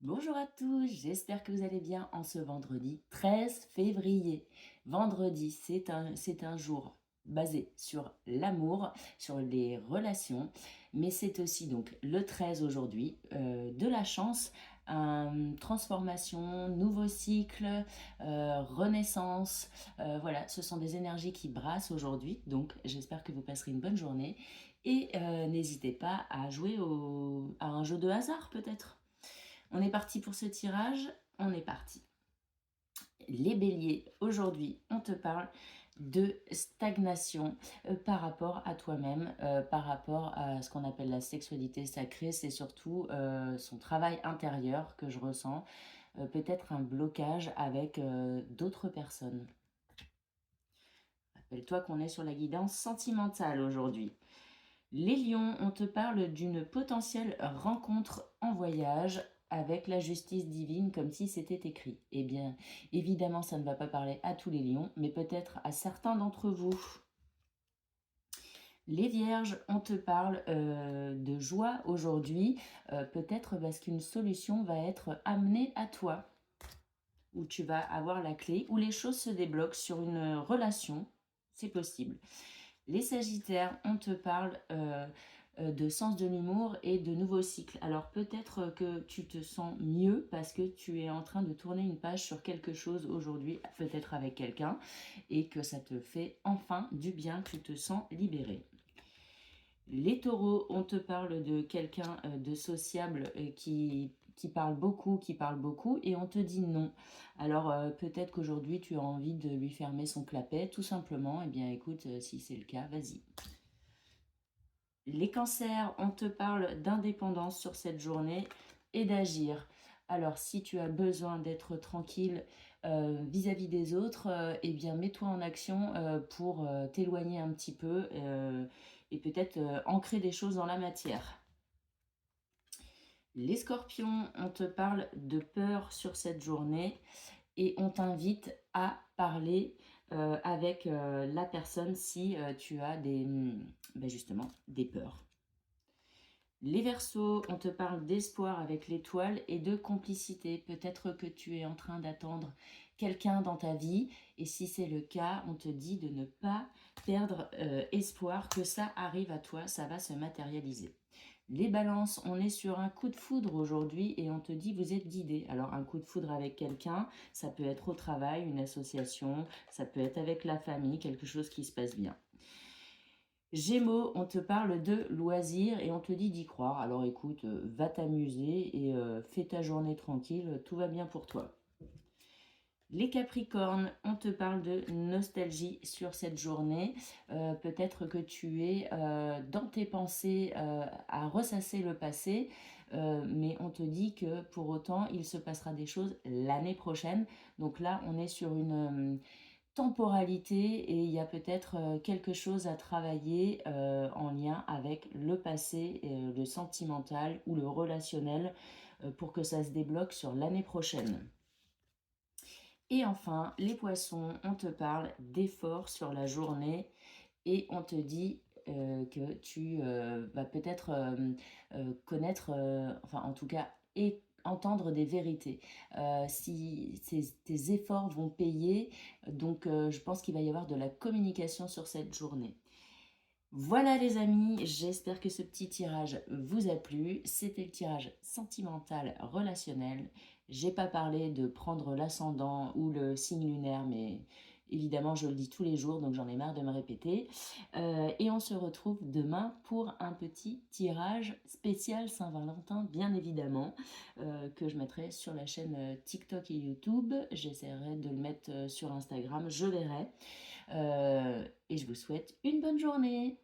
Bonjour à tous, j'espère que vous allez bien en ce vendredi 13 février. Vendredi, c'est un jour basé sur l'amour, sur les relations, mais c'est aussi donc le 13 aujourd'hui, de la chance, transformation, nouveau cycle, renaissance. Voilà, ce sont des énergies qui brassent aujourd'hui, donc j'espère que vous passerez une bonne journée et n'hésitez pas à jouer à un jeu de hasard peut-être. On est parti pour ce tirage, on est parti. Les béliers, aujourd'hui, on te parle de stagnation par rapport à toi-même, par rapport à ce qu'on appelle la sexualité sacrée. C'est surtout son travail intérieur que je ressens, peut-être un blocage avec d'autres personnes. Rappelle-toi qu'on est sur la guidance sentimentale aujourd'hui. Les lions, on te parle d'une potentielle rencontre en voyage avec la justice divine comme si c'était écrit. Eh bien, évidemment, ça ne va pas parler à tous les lions, mais peut-être à certains d'entre vous. Les vierges, on te parle de joie aujourd'hui, peut-être parce qu'une solution va être amenée à toi, où tu vas avoir la clé, où les choses se débloquent sur une relation, c'est possible. Les Sagittaires, on te parle de sens de l'humour et de nouveaux cycles. Alors peut-être que tu te sens mieux parce que tu es en train de tourner une page sur quelque chose aujourd'hui, peut-être avec quelqu'un, et que ça te fait enfin du bien, tu te sens libéré. Les taureaux, on te parle de quelqu'un de sociable qui parle beaucoup, et on te dit non. Alors peut-être qu'aujourd'hui tu as envie de lui fermer son clapet, tout simplement. Eh bien écoute, si c'est le cas, vas-y. Les cancers, on te parle d'indépendance sur cette journée et d'agir. Alors, si tu as besoin d'être tranquille vis-à-vis des autres, eh bien, mets-toi en action pour t'éloigner un petit peu et peut-être ancrer des choses dans la matière. Les scorpions, on te parle de peur sur cette journée et on t'invite à parler avec la personne si tu as justement des peurs. Les Verseaux, on te parle d'espoir avec l'étoile et de complicité. Peut-être que tu es en train d'attendre quelqu'un dans ta vie et si c'est le cas, on te dit de ne pas perdre espoir, que ça arrive à toi, ça va se matérialiser. Les balances, on est sur un coup de foudre aujourd'hui et on te dit vous êtes guidé. Alors un coup de foudre avec quelqu'un, ça peut être au travail, une association, ça peut être avec la famille, quelque chose qui se passe bien. Gémeaux, on te parle de loisirs et on te dit d'y croire. Alors écoute, va t'amuser et fais ta journée tranquille, tout va bien pour toi. Les Capricornes, on te parle de nostalgie sur cette journée. Peut-être que tu es dans tes pensées à ressasser le passé, mais on te dit que pour autant, il se passera des choses l'année prochaine. Donc là, on est sur une temporalité et il y a peut-être quelque chose à travailler en lien avec le passé, le sentimental ou le relationnel pour que ça se débloque sur l'année prochaine. Et enfin, les poissons, on te parle d'efforts sur la journée et on te dit que tu vas peut-être connaître, enfin en tout cas, et entendre des vérités. Si tes efforts vont payer, donc je pense qu'il va y avoir de la communication sur cette journée. Voilà les amis, j'espère que ce petit tirage vous a plu. C'était le tirage sentimental relationnel. J'ai pas parlé de prendre l'ascendant ou le signe lunaire, mais évidemment je le dis tous les jours, donc j'en ai marre de me répéter. Et on se retrouve demain pour un petit tirage spécial Saint-Valentin, bien évidemment, que je mettrai sur la chaîne TikTok et YouTube. J'essaierai de le mettre sur Instagram, je verrai. Et je vous souhaite une bonne journée.